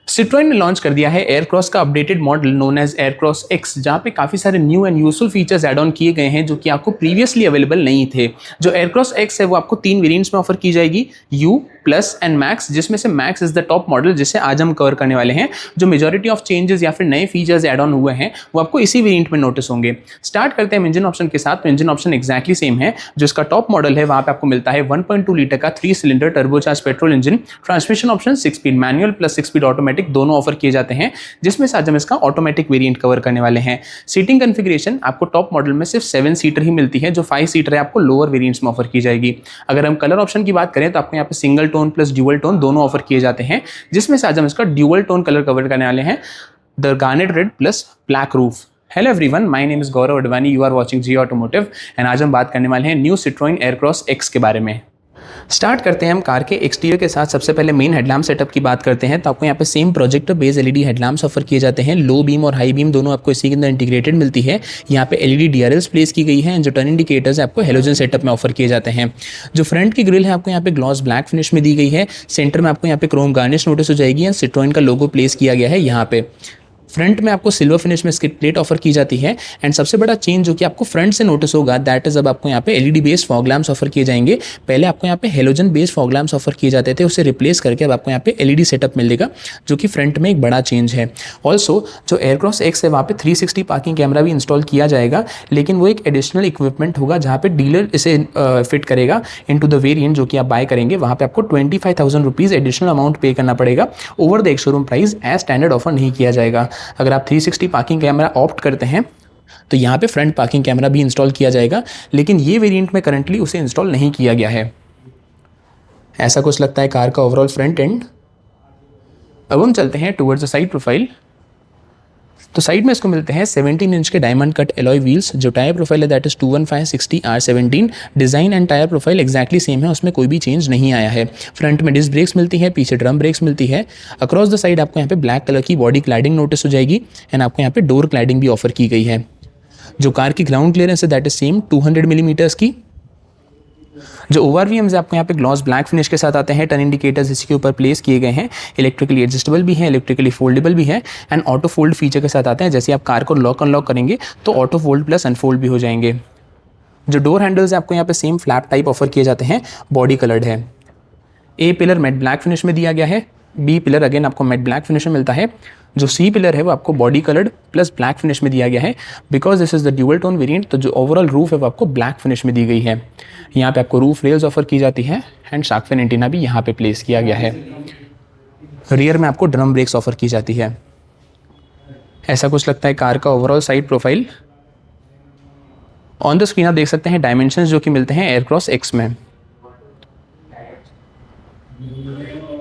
Citroen ने launch कर दिया है एयरक्रॉस का updated model known as Aircross X, जहां पे काफ़ी सारे new and useful features add on किए गए हैं जो कि आपको प्रीवियसली अवेलेबल नहीं थे। जो एयरक्रॉस एक्स है वो आपको 3 वेरिएंट्स में ऑफर की जाएगी, यू, प्लस एंड मैक्स, जिसमें से max is the top model जिसे आज हम कवर करने वाले हैं। जो मेजॉरिटी ऑफ चेंजेस या फिर नए फीचर्स ऐड ऑन हुए हैं वो आपको इसी वेरिएंट में नोटिस होंगे। स्टार्ट करते हैं इंजन ऑप्शन के साथ। तो इंजन ऑप्शन एक्जैक्टली सेम है। जो इसका टॉप मॉडल है वहां पे आपको मिलता है 1.2 लीटर का 3 cylinder turbocharge petrol engine. Transmission option 6 speed manual plus 6 speed automatic दोनों ऑफर किए जाते हैं, जिसमें से आज हम इसका ऑटोमेटिक वेरिएंट कवर करने वाले हैं। सीटिंग कॉन्फ़िगरेशन आपको टॉप मॉडल में सिर्फ 7 सीटर ही मिलती है, जो 5 सीटर है आपको लोअर वेरिएंट्स में ऑफर की जाएगी। अगर हम कलर ऑप्शन की बात करें तो आपको यहाँ पे single tone plus dual tone दोनों ऑफर किए जाते हैं, जिसमें से आज हम इसका ड्यूअल टोन कलर कवर करने वाले हैं, the garnet red plus black roof. Hello everyone, my name is Gaurav Advani, you are watching G automotive and आज हम बात करने वाले हैं न्यू सिट्रोइन एयरक्रॉस एक्स के बारे में। स्टार्ट करते हैं हम कार के एक्सटीरियर के साथ। सबसे पहले मेन हेडलैम्प सेटअप की बात करते हैं तो आपको यहाँ पे same projector base LED headlamps offer किए जाते हैं। लो बीम और हाई बीम दोनों आपको इसी के अंदर इंटीग्रेटेड मिलती है। यहाँ पे एलईडी डीआरएल्स प्लेस की गई है एंड जो टर्न इंडिकेटर्स आपको हेलोजन सेटअप में ऑफर किए जाते हैं। जो फ्रंट की ग्रिल है आपको यहाँ पे ग्लॉस ब्लैक फिनिश में दी गई है। सेंटर में आपको यहाँ पे क्रोम गार्निश नोटिस हो जाएगी एंड सिट्रोइन का लोगो प्लेस किया गया है यहाँ पे। फ्रंट में आपको सिल्वर फिनिश में स्किड प्लेट ऑफर की जाती है एंड सबसे बड़ा चेंज जो कि आपको फ्रंट से नोटिस होगा दैट इज अब आपको यहाँ पे LED based fog lamps offer किए जाएंगे। पहले आपको यहाँ पे halogen based fog lamps offer किए जाते थे, उसे रिप्लेस करके अब आपको यहाँ पे एलईडी सेटअप मिलेगा, जो कि फ्रंट में एक बड़ा चेंज है। ऑल्सो जो एयरक्रॉस एक्स है वहाँ पे 360 पार्किंग कैमरा भी इंस्टॉल किया जाएगा, लेकिन वो एक एडिशनल इक्विपमेंट होगा जहाँ पे डीलर इसे फिट करेगा इनटू द वेरिएंट जो कि आप बाय करेंगे। वहाँ पे आपको 25,000 रुपीज़ एडिशनल अमाउंट पे करना पड़ेगा। ओवर द एक showroom price as standard offer नहीं किया जाएगा। अगर आप 360 पार्किंग कैमरा ऑप्ट करते हैं तो यहाँ पे फ्रंट पार्किंग कैमरा भी इंस्टॉल किया जाएगा, लेकिन ये वेरिएंट में करंटली उसे इंस्टॉल नहीं किया गया है। ऐसा कुछ लगता है कार का ओवरऑल फ्रंट एंड। अब हम चलते हैं टुवर्ड्स द साइड प्रोफाइल। तो साइड में इसको मिलते हैं 17 इंच के डायमंड कट एलॉय व्हील्स। जो टायर प्रोफाइल है that is 215/60R17। Design and tyre profile exactly same है, उसमें कोई भी चेंज नहीं आया है। फ्रंट में डिस्क ब्रेक्स मिलती है, पीछे ड्रम ब्रेक्स मिलती है। अक्रॉस द साइड आपको यहाँ पे ब्लैक कलर की बॉडी क्लैडिंग नोटिस हो जाएगी एंड आपको यहाँ पे डोर क्लैडिंग भी ऑफर की गई है। जो कार की ग्राउंड क्लियरेंस है दैट इज सेम 200 मिलीमीटर्स की। जो ओवरवीएम्स आपको यहाँ पे ग्लॉस ब्लैक फिनिश के साथ आते हैं। टर्न इंडिकेटर्स इसके ऊपर प्लेस किए गए हैं। इलेक्ट्रिकली एडजस्टेबल भी है, इलेक्ट्रिकली फोल्डेबल भी है एंड ऑटो फोल्ड फीचर के साथ आते हैं। जैसे आप कार को लॉक अनलॉक करेंगे तो ऑटो फोल्ड प्लस अनफोल्ड भी हो जाएंगे। जो डोर हैंडल्स आपको यहाँ पे सेम फ्लैप टाइप ऑफर किए जाते हैं, बॉडी कलर्ड है। ए पिलर मैट ब्लैक फिनिश में दिया गया है। बी पिलर अगेन आपको मैट ब्लैक फिनिश में मिलता है। जो सी पिलर है वो आपको body coloured plus black finish में दिया गया है। Because this is the dual tone variant, तो जो ओवरऑल रूफ है वो आपको ब्लैक फिनिश में दी गई है। यहाँ पे आपको रूफ रेल्स ऑफर की जाती है एंड शार्क फिन एंटीना भी यहाँ पे प्लेस किया गया है। रियर में आपको ड्रम ब्रेक्स ऑफर की जाती है। ऐसा कुछ लगता है कार का overall side profile. On the screen आप देख सकते हैं डायमेंशंस जो कि मिलते हैं एयरक्रॉस एक्स में।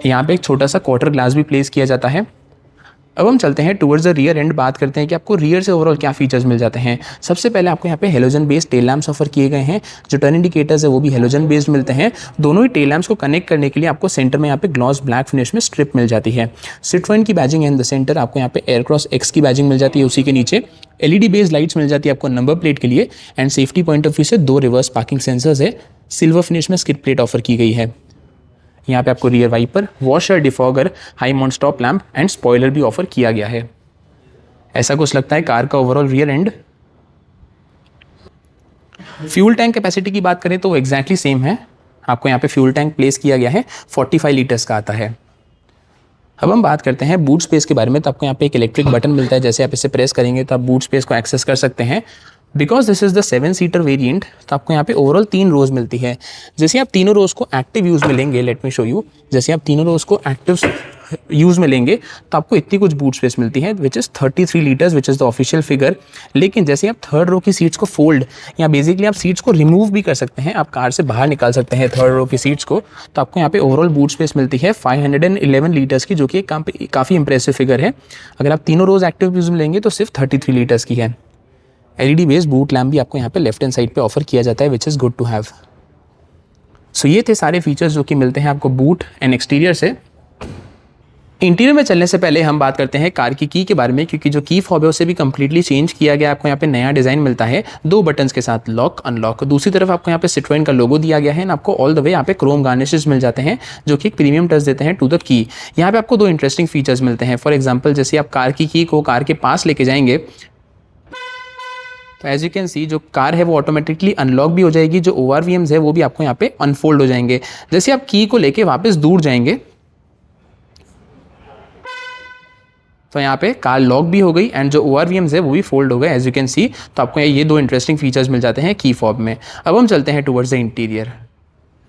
यहाँ पे एक छोटा सा क्वार्टर ग्लास भी प्लेस किया जाता है। अब हम चलते हैं टुवर्ड्स द रियर एंड, बात करते हैं कि आपको रियर से ओवरऑल क्या फीचर्स मिल जाते हैं। सबसे पहले आपको यहाँ पे halogen based tail lamps offer किए गए हैं। जो टर्न इंडिकेटर्स है वो भी हेलोजन बेस्ड मिलते हैं। दोनों ही टेल लैम्प्स को कनेक्ट करने के लिए आपको सेंटर में यहाँ पे ग्लॉस ब्लैक फिनिश में स्ट्रिप मिल जाती है। सिट्रोइन की बैजिंग है इन द सेंटर। आपको यहाँ पे एयरक्रॉस एक्स की बैजिंग मिल जाती है। उसी के नीचे एलईडी बेस्ड लाइट्स मिल जाती है आपको नंबर प्लेट के लिए and safety point of view से 2 रिवर्स पार्किंग सेंसर्स है। सिल्वर फिनिश में स्किड प्लेट ऑफर की गई है। यहाँ पे आपको rear wiper, washer, defogger, high mount stop lamp and spoiler भी ऑफर किया गया है। ऐसा कुछ लगता है कार का overall rear end. Fuel tank capacity की बात करें तो वो एक्जैक्टली सेम है। आपको यहाँ पे फ्यूल टैंक प्लेस किया गया है, 45 लीटर्स का आता है। अब हम बात करते हैं बूट स्पेस के बारे में। तो आपको यहाँ पे एक इलेक्ट्रिक बटन मिलता है, जैसे आप इसे प्रेस करेंगे तो आप बूट स्पेस को एक्सेस कर सकते हैं। Because this is the 7 seater variant, तो आपको यहाँ पे ओवरऑल 3 रोज मिलती है। जैसे आप तीनों रोज को एक्टिव यूज में लेंगे, लेट मी शो यू, जैसे आप तीनों रोज को एक्टिव यूज में लेंगे तो आपको इतनी कुछ बूट स्पेस मिलती है which is 33 litres which is the official figure. लेकिन जैसे आप थर्ड रो की सीट्स को फोल्ड या बेसिकली आप सीट्स को रिमूव भी कर सकते हैं, आप कार से बाहर निकाल सकते हैं थर्ड रो की सीट्स को, तो आपको यहाँ पे ओवरऑल बूट स्पेस मिलती है 511 लीटर्स की, जो कि काफ़ी इंप्रेसिव फिगर है। अगर आप तीनों रोज एक्टिव यूज में लेंगे तो सिर्फ 33 लीटर्स की है। एलईडी बेस्ड बूट लैम्प भी आपको यहाँ पे लेफ्ट हैंड साइड पे ऑफर किया जाता है which is good to have. So ये थे सारे फीचर्स जो कि मिलते हैं आपको बूट एंड एक्सटीरियर से। इंटीरियर में चलने से पहले हम बात करते हैं कार की के बारे में, क्योंकि जो की फॉब है उसे भी कंप्लीटली चेंज किया गया। आपको यहाँ पे नया डिज़ाइन मिलता है 2 बटन्स के साथ, लॉक अनलॉक। दूसरी तरफ आपको यहाँ पे सिट्रोएन का लोगो दिया गया है, आपको ऑल द वे यहाँ पे क्रोम गार्निशेस मिल जाते हैं जो कि एक प्रीमियम टच देते हैं टू द की। यहाँ पे आपको 2 इंटरेस्टिंग फीचर्स मिलते हैं। फॉर एग्जाम्पल, जैसे आप कार की को कार के पास लेके जाएंगे तो एज यू कैन सी जो कार है वो ऑटोमेटिकली अनलॉक भी हो जाएगी, जो ORVMs है वो भी आपको यहाँ पे अनफोल्ड हो जाएंगे। जैसे आप की को लेके वापस दूर जाएंगे तो यहाँ पे कार लॉक भी हो गई एंड जो ORVMs है वो भी फोल्ड हो गए एज यू कैन सी। तो आपको ये 2 इंटरेस्टिंग फीचर्स मिल जाते हैं की फॉब में। अब हम चलते हैं टुवर्ड्स द इंटीरियर।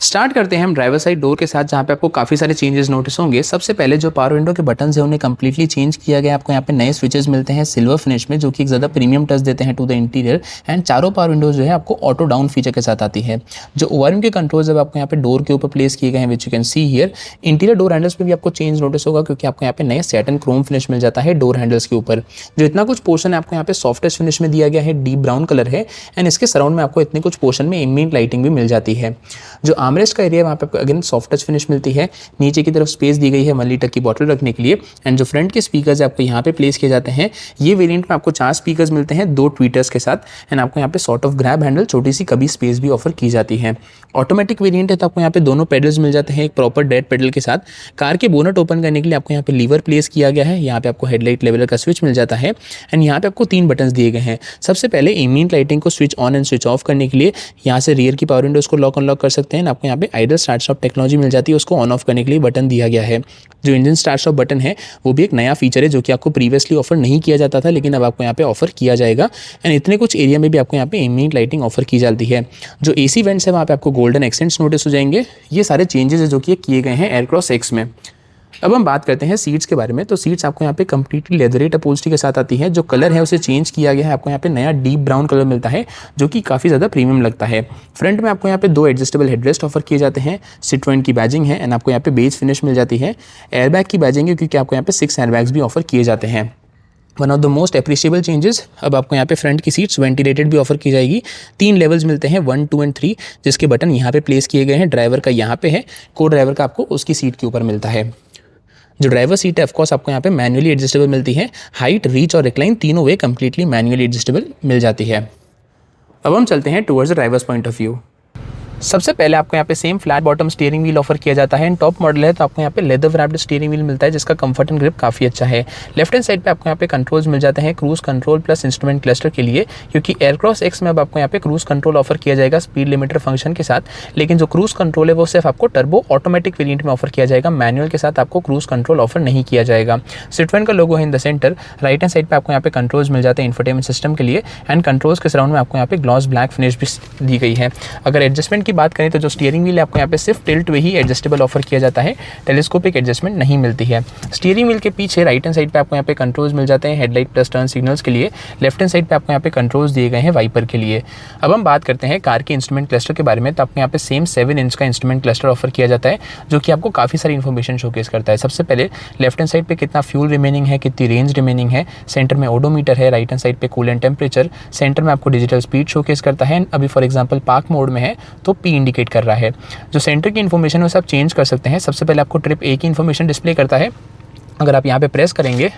स्टार्ट करते हैं हम ड्राइवर साइड डोर के साथ, जहाँ पे आपको काफ़ी सारे चेंजेस नोटिस होंगे। सबसे पहले जो पावर विंडो के बटन्स हैं उन्हें कंप्लीटली चेंज किया गया। आपको यहाँ पे नए स्विचेस मिलते हैं सिल्वर फिनिश में, जो कि एक ज़्यादा प्रीमियम टच देते हैं टू द इंटीरियर। एंड चारों पावर विंडोज जो है आपको ऑटो डाउन फीचर के साथ आती है। जो ORM के कंट्रोल्स है आपको यहाँ पे डोर के ऊपर प्लेस किए गए हैं, which you can see here. Interior door handles पे भी आपको चेंज नोटिस होगा, क्योंकि आपको यहाँ पे नए सैटिन क्रोम फिनिश मिल जाता है डोर हैंडल्स के ऊपर। जो इतना कुछ पोर्शन है आपको यहाँ पे सॉफ्टेस्ट फिनिश में दिया गया है, डीप ब्राउन कलर है। एंड इसके सराउंड में आपको इतने कुछ पोर्शन में एम्बिएंट लाइटिंग भी मिल जाती है। जो आर्मरेस्ट का एरिया वहाँ पे अगेन सॉफ्ट टच फिनिश मिलती है। नीचे की तरफ स्पेस दी गई है 1 लीटर की बॉटल रखने के लिए। एंड जो फ्रंट के स्पीकर्स आपको यहाँ पे प्लेस किए जाते हैं, ये वेरिएंट में आपको 4 स्पीकर्स मिलते हैं 2 ट्वीटर्स के साथ। एंड आपको यहाँ पे सॉर्ट ऑफ ग्रैब हैंडल, छोटी सी कभी स्पेस भी ऑफर की जाती है। ऑटोमेटिक वेरिएंट है तो आपको यहाँ पे दोनों पेडल्स मिल जाते हैं एक प्रॉपर डेड पेडल के साथ। कार के बोनट ओपन करने के लिए आपको यहाँ पे लीवर प्लेस किया गया है। यहाँ पे आपको हेडलाइट लेवलर का स्विच मिल जाता है। एंड यहाँ पे आपको 3 बटन्स दिए गए हैं। सबसे पहले एम्बिएंट लाइटिंग को switch on and switch off करने के लिए यहाँ से रियर की पावर विंडोज को लॉक अनलॉक कर सकते हैं। आपको यहाँ पे आइडल स्टार्ट स्टॉप टेक्नोलॉजी मिल जाती है, उसको ऑन ऑफ करने के लिए बटन दिया गया है। जो इंजन स्टार्ट स्टॉप बटन है वो भी एक नया फीचर है, जो कि आपको प्रीवियसली ऑफर नहीं किया जाता था, लेकिन अब आपको यहाँ पे ऑफर किया जाएगा। एंड इतने कुछ एरिया में भी आपको यहाँ पे एम्बिएंट लाइटिंग ऑफर की जाती है। जो AC वेंट्स है वहाँ पे आपको गोल्डन एक्सेंट्स नोटिस हो जाएंगे। ये सारे चेंजेस है जो कि किए गए हैं एयरक्रॉस X में। अब हम बात करते हैं सीट्स के बारे में। तो सीट्स आपको यहाँ पे कंप्लीटली लेदरेट अपहोल्स्ट्री के साथ आती है। जो कलर है उसे चेंज किया गया है। आपको यहाँ पे नया डीप ब्राउन कलर मिलता है, जो कि काफ़ी ज़्यादा प्रीमियम लगता है। फ्रंट में आपको यहाँ पे 2 एडजस्टेबल हेडरेस्ट ऑफर किए जाते हैं। सिट्रोएन की बैजिंग है एंड आपको यहाँ पे बेज फिनिश मिल जाती है। एयरबैग की बैजिंग है, क्योंकि आपको यहाँ पे 6 एयरबैग्स भी ऑफर किए जाते हैं। One of the most appreciable changes, अब आपको यहाँ पे फ्रंट की सीट्स वेंटिलेटेड भी ऑफर की जाएगी। 3 लेवल्स मिलते हैं 1, 2 एंड 3, जिसके बटन यहाँ पे प्लेस किए गए हैं। ड्राइवर का यहाँ पे है, को ड्राइवर का आपको उसकी सीट के ऊपर मिलता है। जो ड्राइवर सीट है ऑफकोर्स आपको यहाँ पे मैन्युअली एडजस्टेबल मिलती है। हाइट, रीच और रिक्लाइन तीनों वे कंप्लीटली मैन्युअली एडजस्टेबल मिल जाती है। अब हम चलते हैं towards the drivers point of view. सबसे पहले आपको यहाँ पे same flat bottom steering wheel offer किया जाता है। टॉप मॉडल है तो आपको यहाँ पे लेदर रैप्ड स्टीयरिंग व्हील मिलता है, जिसका कंफर्ट एंड ग्रिप काफ़ी अच्छा है। लेफ्ट हैंड साइड पे आपको यहाँ पे कंट्रोल्स मिल जाते हैं cruise control plus instrument cluster के लिए, क्योंकि एयरक्रॉस X में अब आपको यहाँ पे क्रूज कंट्रोल ऑफर किया जाएगा स्पीड लिमिटर फंक्शन के साथ। लेकिन जो क्रूज कंट्रोल है वो सिर्फ आपको टर्बो ऑटोमेटिक वेरिएंट में ऑफर किया जाएगा, मैनुअल के साथ आपको क्रूज कंट्रोल ऑफर नहीं किया जाएगा। सिट्रोएन का लोगो है in the centre. Right hand side पे आपको यहाँ पे कंट्रोल्स मिल जाते हैं इंफोटेनमेंट सिस्टम के लिए। एंड कंट्रोल्स के सराउंड में आपको यहाँ पे ग्लॉस ब्लैक फिनिश भी दी गई है। अगर एडजस्टमेंट की बात करें तो जो स्टीयरिंग व्हील आपको यहाँ पे सिर्फ टिल्ट वे ही एडजस्टेबल ऑफर किया जाता है, टेलीस्कोपिक एडजस्टमेंट नहीं मिलती है। स्टीयरिंग व्हील के पीछे राइट हैंड साइड पे आपको यहाँ पे कंट्रोल्स मिल जाते हैं हेडलाइट प्लस टर्न सिग्नल्स के लिए। लेफ्ट हैंड साइड पे आपको यहाँ पे कंट्रोल्स दिए गए हैं वाइपर के लिए। अब हम बात करते हैं कार के इंस्ट्रूमेंट क्लस्टर के बारे में। तो आपको यहाँ पे सेम 7 इंच का इंस्ट्रूमेंट क्लस्टर ऑफर किया जाता है, जो कि आपको काफ़ी सारी इन्फॉर्मेशन शोकेस करता है। सबसे पहले लेफ्ट हैंड साइड पे कितना फ्यूल रिमेनिंग है, कितनी रेंज रिमेनिंग है। सेंटर में ओडोमीटर है, राइट हैंड साइड पे कूलेंट टेम्परेचर। सेंटर में आपको डिजिटल स्पीड शोकेस करता है। अभी फॉर एग्जाम्पल पार्क मोड में है तो P इंडिकेट कर रहा है। जो सेंटर की इन्फॉर्मेशन है उसे आप चेंज कर सकते हैं। सबसे पहले आपको ट्रिप A की इन्फॉर्मेशन डिस्प्ले करता है। अगर आप यहाँ पे प्रेस करेंगे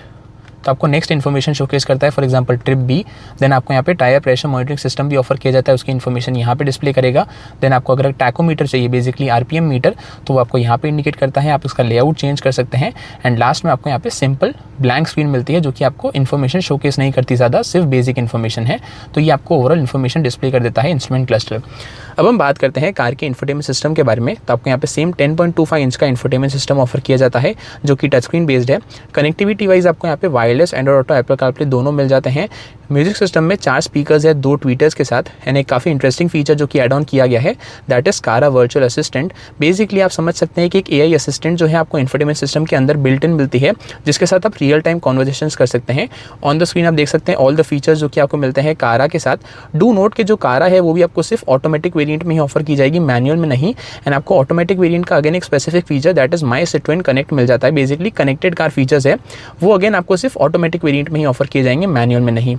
तो आपको नेक्स्ट इन्फॉर्मेशन शोकेस करता है, for example trip B। Then आपको यहाँ पे टायर प्रेशर मॉनिटरिंग सिस्टम भी ऑफर किया जाता है, उसकी इन्फॉर्मेशन यहाँ पे डिस्प्ले करेगा। देन आपको अगर टैकोमीटर चाहिए, बेसिकली RPM मीटर, तो वो आपको यहाँ पे इंडिकेट करता है। आप इसका लेआउट चेंज कर सकते हैं। एंड लास्ट में आपको यहाँ पे सिंपल ब्लैंक स्क्रीन मिलती है, जो कि आपको इन्फॉर्मेशन शोकेस नहीं करती ज़्यादा, सिर्फ बेसिक इन्फॉर्मेशन है। तो ये आपको ओवरऑल इन्फॉर्मेशन डिस्प्ले कर देता है इंस्ट्रूमेंट क्लस्टर। अब हम बात करते हैं कार के इंफोटेनमेंट सिस्टम के बारे में। तो आपको यहाँ पे सेम 10.25 इंच का इंफोटेनमेंट सिस्टम ऑफर किया जाता है, जो कि टच स्क्रीन बेस्ड है। कनेक्टिविटी वाइज आपको यहाँ पे wireless, Android auto, Apple CarPlay दोनों मिल जाते हैं। म्यूजिक सिस्टम में 4 स्पीकर्स है 2 ट्वीटर्स के साथ। एंड एक काफ़ी इंटरेस्टिंग फीचर जो कि एड ऑन किया गया है, दैट इज कारा वर्चुअल असिस्टेंट। बेसिकली आप समझ सकते हैं कि एक AI असिस्टेंट जो है आपको इंफोटेनमेंट सिस्टम के अंदर बिल्ट इन मिलती है, जिसके साथ आप रियल टाइम कॉन्वर्जेशंस कर सकते हैं। ऑन द स्क्रीन आप देख सकते हैं ऑल द फीचर्स जो कि आपको मिलते हैं कारा के साथ। डू नोट के जो कारा है वो भी आपको सिर्फ ऑटोमेटिक वेरिएंट में ही ऑफर की जाएगी, मैनुअल में नहीं। एंड आपको ऑटोमेटिक वेरिएंट का अगेन एक specific feature that is my Citroen connect मिल जाता है। बेसिकली कनेक्टेड कार फीचर्स है वो अगेन आपको सिर्फ ऑटोमेटिक वेरिएंट में ही ऑफर किए जाएंगे, मैनुअल में नहीं।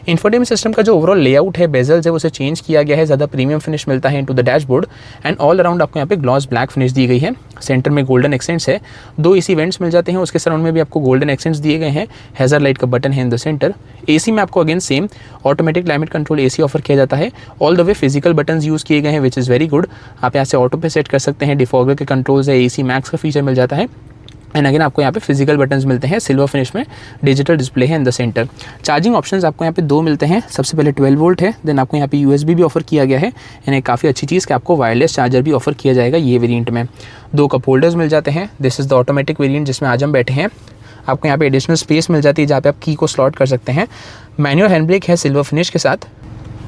इंफोटेनमेंट सिस्टम का जो ओवरऑल लेआउट है, बेजल्स है, उसे चेंज किया गया है, ज़्यादा प्रीमियम फिनिश मिलता है into the dashboard and all around आपको यहाँ पे ग्लॉस ब्लैक फिनिश दी गई है। सेंटर में गोल्डन एक्सेंट्स है, 2 एसी वेंट्स मिल जाते हैं, उसके सराउंड में भी आपको गोल्डन एक्सेंट्स दिए गए हैं। हैज़र लाइट का बटन है इन द सेंटर। एसी में आपको again same automatic climate control AC offer किया जाता है। All the way physical buttons use किए गए हैं विच इज़ वेरी गुड। आप यहाँ से ऑटो पे सेट कर सकते हैं, डिफॉगर के कंट्रोल्स है, एसी मैक्स का फीचर मिल जाता है एंड अगेन आपको यहाँ पे फिजिकल बटन्स मिलते हैं, सिल्वर फिनिश में, डिजिटल डिस्प्ले है in the centre. Charging options आपको यहाँ पे 2 मिलते हैं। सबसे पहले 12 वोल्ट है, देन आपको यहाँ पे USB भी ऑफर किया गया है एंड एक काफ़ी अच्छी चीज़ कि आपको वायरलेस चार्जर भी ऑफर किया जाएगा ये वेरिएंट में। 2 कप होल्डर्स मिल जाते हैं। This is the automatic variant जिसमें आज हम बैठे हैं। आपको यहाँ पे एडिशनल स्पेस मिल जाती है जहाँ पे आप की को स्लॉट कर सकते हैं। मैनुअल हैंड ब्रेक है सिल्वर फिनिश के साथ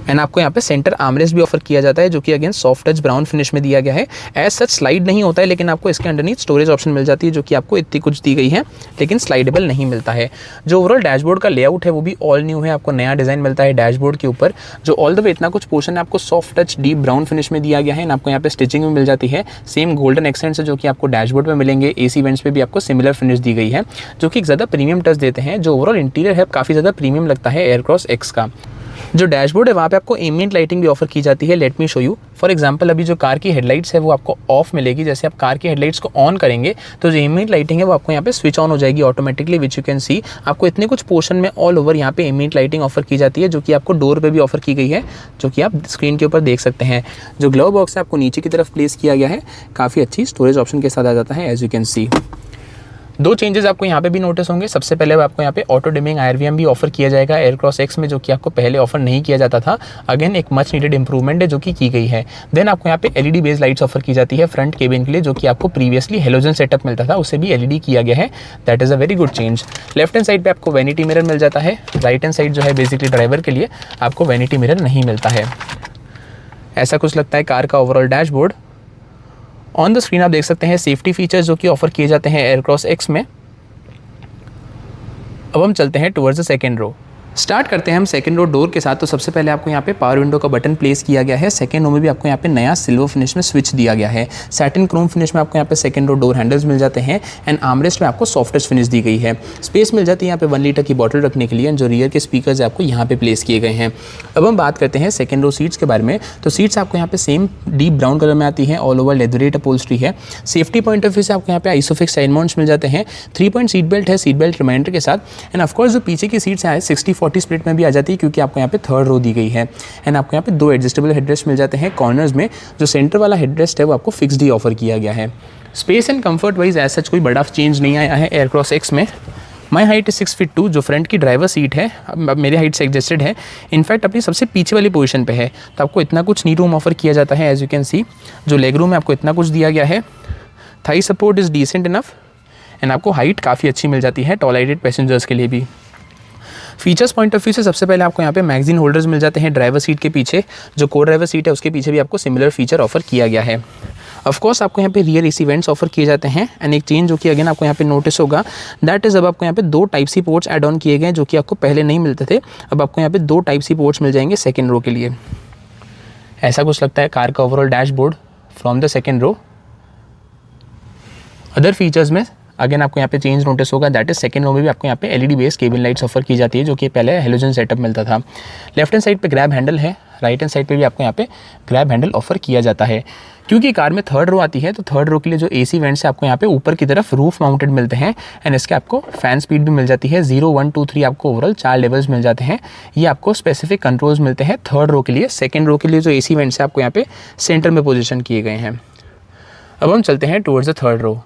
एंड आपको यहाँ पे सेंटर आर्मरेस्ट भी ऑफर किया जाता है जो कि again soft touch brown finish में दिया गया है। एज सच स्लाइड नहीं होता है, लेकिन आपको इसके अंडरनीथ स्टोरेज ऑप्शन मिल जाती है जो कि आपको इतनी कुछ दी गई है, लेकिन स्लाइडेबल नहीं मिलता है। जो ओवरऑल डैशबोर्ड का लेआउट है वो भी ऑल न्यू है, आपको नया डिज़ाइन मिलता है डैशबोर्ड के ऊपर। जो ऑल द वे इतना कुछ पोर्शन है आपको soft touch deep brown finish में दिया गया है एंड आपको यहाँ पे स्टिचिंग भी मिल जाती है। सेम गोल्डन एक्सेंट्स है जो कि आपको डैशबोर्ड में मिलेंगे। एसी वेंट्स पे भी आपको सिमिलर फिनिश दी गई है जो कि एक ज़्यादा प्रीमियम टच देते हैं। जो ओवरऑल इंटीरियर है काफ़ी ज़्यादा प्रीमियम लगता है एयरक्रॉस एक्स का। जो डैशबोर्ड है वहाँ पे आपको एम्बिएंट लाइटिंग भी ऑफर की जाती है। Let me show you. For example अभी जो कार की हेडलाइट्स है वो आपको ऑफ मिलेगी। जैसे आप कार की हेडलाइट्स को ऑन करेंगे तो जो एम्बिएंट लाइटिंग है वो आपको यहाँ पे स्विच ऑन हो जाएगी ऑटोमेटिकली, विच यू कैन सी। आपको इतने कुछ पोर्शन में ऑल ओवर यहाँ पे एम्बिएंट लाइटिंग ऑफर की जाती है जो कि आपको डोर पे भी ऑफर की गई है, जो कि आप स्क्रीन के ऊपर देख सकते हैं। जो ग्लव बॉक्स है आपको नीचे की तरफ प्लेस किया गया है, काफ़ी अच्छी स्टोरेज ऑप्शन के साथ आ जाता है as you can see. 2 changes आपको यहाँ पे भी नोटिस होंगे। सबसे पहले आपको यहाँ पे ऑटो डिमिंग IRVM भी ऑफर किया जाएगा एयरक्रॉस एक्स में, जो कि आपको पहले ऑफर नहीं किया जाता था। अगेन एक मच नीडेड इंप्रूवमेंट है जो कि की गई है। देन आपको यहाँ पे LED बेस्ड लाइट्स ऑफर की जाती है फ्रंट केबिन के लिए, जो कि आपको प्रीवियसली हेलोजन सेटअप मिलता था, उसे भी LED किया गया है। That is a very good change. Left hand side पर आपको वैनिटी मिरर मिल जाता है। राइट हैंड साइड जो है बेसिकली ड्राइवर के लिए आपको वैनिटी मिरर नहीं मिलता है। ऐसा कुछ लगता है कार का overall dashboard. On the screen आप देख सकते हैं सेफ्टी फीचर्स जो कि ऑफर किए जाते हैं एयरक्रॉस एक्स में। अब हम चलते हैं towards the second row. Start करते हैं हम सेकंड रो डोर के साथ। तो सबसे पहले आपको यहाँ पे पावर विंडो का बटन प्लेस किया गया है। सेकंड रो में भी आपको यहाँ पे नया सिल्वर फिनिश में स्विच दिया गया है। सैटिन क्रोम फिनिश में आपको यहाँ पे सेकंड रो डोर हैंडल्स मिल जाते हैं एंड आर्मरेस्ट में आपको सॉफ्टेस्ट फिनिश दी गई है। स्पेस मिल जाती है यहाँ पे 1 लीटर की बॉटल रखने के लिए। जो रियर के स्पीकर्स आपको यहाँ पे प्लेस किए गए हैं। अब हम बात करते हैं सेकंड रो सीट्स के बारे में। तो सीट्स आपको यहाँ पे सेम डीप ब्राउन कलर में आती है, ऑल ओवर लेदरेट अपहोल्स्ट्री है। सेफ्टी पॉइंट ऑफ व्यू से आपको यहाँ पे आइसोफिक्स साइड माउंट्स मिल जाते हैं। 3 पॉइंट सीट बेल्ट है, सीट बेल्ट रिमाइंडर के साथ। एंड ऑफकोर्स जो पीछे की सीट्स है 60-40 स्प्लिट में भी आ जाती है, क्योंकि आपको यहाँ पे थर्ड रो दी गई है। एंड आपको यहाँ पे 2 एडजस्टेबल हेडरेस्ट मिल जाते हैं कॉर्नर्स में। जो सेंटर वाला हेडरेस्ट है वो आपको फिक्स्ड ही ऑफर किया गया है। Space and comfort wise as such कोई बड़ा चेंज नहीं आया है एयरक्रॉस एक्स में। माई हाइट 6 फीट 2, जो फ्रंट की ड्राइवर सीट है अब मेरी हाइट से एडजस्टेड है। इनफैक्ट अपनी सबसे पीछे वाली पोजीशन पे है, तो आपको इतना कुछ नी रूम ऑफर किया जाता है एज यू कैन सी। जो लेग रूम है आपको इतना कुछ दिया गया है। Thigh support is decent enough and आपको हाइट काफ़ी अच्छी मिल जाती है टॉल हाइटेड पैसेंजर्स के लिए भी। फीचर्स पॉइंट ऑफ व्यू से सबसे पहले आपको यहाँ पे मैगजीन होल्डर्स मिल जाते हैं ड्राइवर सीट के पीछे। जो को ड्राइवर सीट है उसके पीछे भी आपको सिमिलर फीचर ऑफर किया गया है। ऑफ कोर्स आपको यहाँ पे रियर एसी वेंट्स ऑफर किए जाते हैं। एंड एक चेंज जो कि अगेन आपको यहाँ पे नोटिस होगा, दैट इज़ अब आपको यहाँ पे 2 type C ports add on किए गए हैं, जो कि आपको पहले नहीं मिलते थे। अब आपको यहाँ पे 2 टाइप सी पोर्ट्स मिल जाएंगे सेकेंड रो के लिए। ऐसा कुछ लगता है कार का overall dashboard from the second row. Other features में अगेन आपको यहाँ पे चेंज नोटिस होगा, दैट इज सेकंड रो में भी आपको यहाँ पे LED based cabin lights offer की जाती है, जो कि पहले हेलोजन सेटअप मिलता था। लेफ्ट हैंड साइड पे ग्रैब हैंडल है, राइट हैंड साइड पे भी आपको यहाँ पे ग्रैब हैंडल ऑफर किया जाता है। क्योंकि कार में थर्ड रो आती है, तो थर्ड रो के लिए जो AC वेंट्स है आपको यहाँ पे ऊपर की तरफ रूफ माउंटेड मिलते हैं। एंड इसके आपको फैन स्पीड भी मिल जाती है 0, 1, 2, 3 आपको ओवरऑल 4 लेवल्स मिल जाते हैं। ये आपको स्पेसिफिक कंट्रोल्स मिलते हैं थर्ड रो के लिए। सेकेंड रो के लिए जो AC वेंट्स है आपको यहाँ पे सेंटर में पोजिशन किए गए हैं। अब हम चलते हैं towards the third row.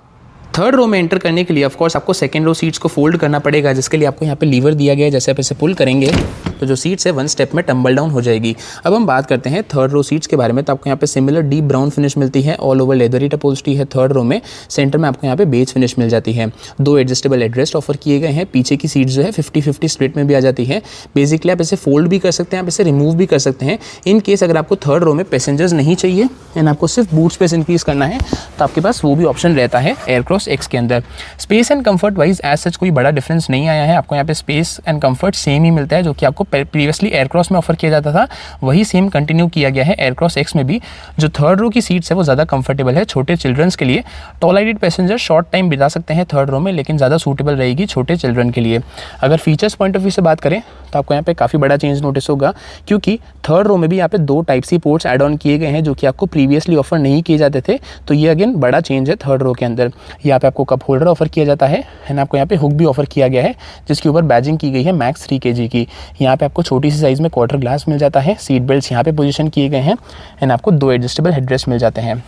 Third row में एंटर करने के लिए ऑफ कोर्स आपको सेकंड रो सीट्स को फोल्ड करना पड़ेगा, जिसके लिए आपको यहाँ पे लीवर दिया गया है। जैसे आप इसे पुल करेंगे तो जो सीट्स है 1 स्टेप में टम्बल डाउन हो जाएगी। अब हम बात करते हैं थर्ड रो सीट्स के बारे में। तो आपको यहाँ पे सिमिलर डीप ब्राउन फिनिश मिलती है, ऑल ओवर लेदरेट अपहोल्स्ट्री है थर्ड रो में। सेंटर में आपको यहाँ पे बेज फिनिश मिल जाती है। 2 एडजस्टेबल हेडरेस्ट ऑफर किए गए हैं। पीछे की सीट्स जो है 50-50 स्प्लिट में भी आ जाती है। बेसिकली आप इसे फोल्ड भी कर सकते हैं, आप इसे रिमूव भी कर सकते हैं। इन केस अगर आपको थर्ड रो में पैसेंजर्स नहीं चाहिए एंड आपको सिर्फ बूट स्पेस इंक्रीज करना है, तो आपके पास वो भी ऑप्शन रहता है एयरक्रॉस एयरक्रॉस एक्स के अंदर। Space and comfort wise as such कोई बड़ा डिफरेंस नहीं आया है, आपको यहाँ पे स्पेस एंड कंफर्ट सेम ही मिलता है, जो कि आपको प्रीवियसली एयरक्रॉस में ऑफर किया जाता था वही सेम कंटिन्यू किया गया है एयरक्रॉस एक्स में भी। जो थर्ड रो की सीट्स है वो ज़्यादा कंफर्टेबल है छोटे चिल्ड्रंस के लिए। Toll heighted passenger short time बिता सकते हैं थर्ड रो में, लेकिन ज़्यादा सूटेबल रहेगी छोटे चिल्ड्रन के लिए। अगर फीचर्स पॉइंट ऑफ व्यू से बात करें तो आपको यहाँ पे काफ़ी बड़ा चेंज नोटिस होगा, क्योंकि थर्ड रो में भी यहाँ पे 2 type C ports add on किए गए हैं जो कि आपको प्रीवियसली ऑफर नहीं किए जाते थे। तो ये अगेन बड़ा चेंज है थर्ड रो के अंदर। यहाँ पे आपको कप होल्डर ऑफर किया जाता है एंड आपको यहाँ पे हुक भी ऑफर किया गया है जिसके ऊपर बैजिंग की गई है मैक्स 3 kg की। यहाँ पे आपको छोटी सी साइज़ में क्वार्टर ग्लास मिल जाता है, सीट बेल्ट यहाँ पे पोजीशन किए गए हैं एंड आपको 2 एडजस्टेबल हेडरेस्ट मिल जाते हैं।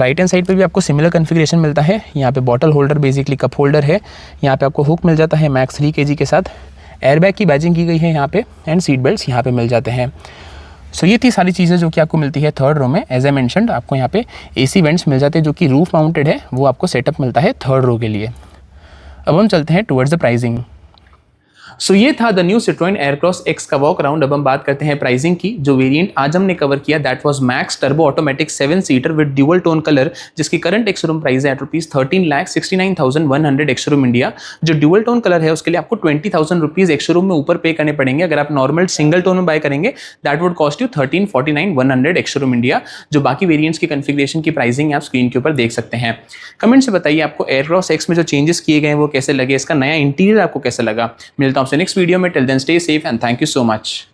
राइट हैंड साइड पे भी आपको सिमिलर कॉन्फ़िगरेशन मिलता है। यहाँ पे bottle holder basically cup holder है, यहाँ पे आपको हुक मिल जाता है मैक्स 3 kg के साथ, एयरबैग की बैजिंग की गई है यहाँ पे एंड सीट बेल्ट्स यहाँ पे मिल जाते हैं। सो ये थी सारी चीज़ें जो कि आपको मिलती है थर्ड रो में। एज आई मेंशन्ड आपको यहाँ पे AC वेंट्स मिल जाते हैं जो कि रूफ माउंटेड है, वो आपको सेटअप मिलता है थर्ड रो के लिए। अब हम चलते हैं टुवर्ड्स द प्राइसिंग। सो ये था the new Citroen Aircross x का वॉक अराउंड। अब हम बात करते हैं प्राइसिंग की। जो वेरिएंट आज हमने कवर किया that was max turbo automatic 7 seater with dual tone colour, जिसकी करंट एक्स-शोरूम प्राइस है एट रुपीज 13,69,100 एक्स-शोरूम इंडिया। जो ड्यूअल टोन कलर है उसके लिए आपको 20,000 रुपीज एक्स-शोरूम में ऊपर पे करने पड़ेंगे। अगर आप नॉर्मल सिंगल टोन में बाय करेंगे that would cost you 13,49,100 ex-showroom India. जो बाकी वेरिएंट्स की कॉन्फ़िगरेशन की प्राइसिंग आप स्क्रीन के ऊपर देख सकते हैं। कमेंट से बताइए आपको एयरक्रॉस एक्स में जो चेंजेस किए गए हैं वो कैसे लगे, इसका नया इंटीरियर आपको कैसा लगा। मिलता हूं आपसे नेक्स्ट वीडियो में। Till then stay safe and thank you so much.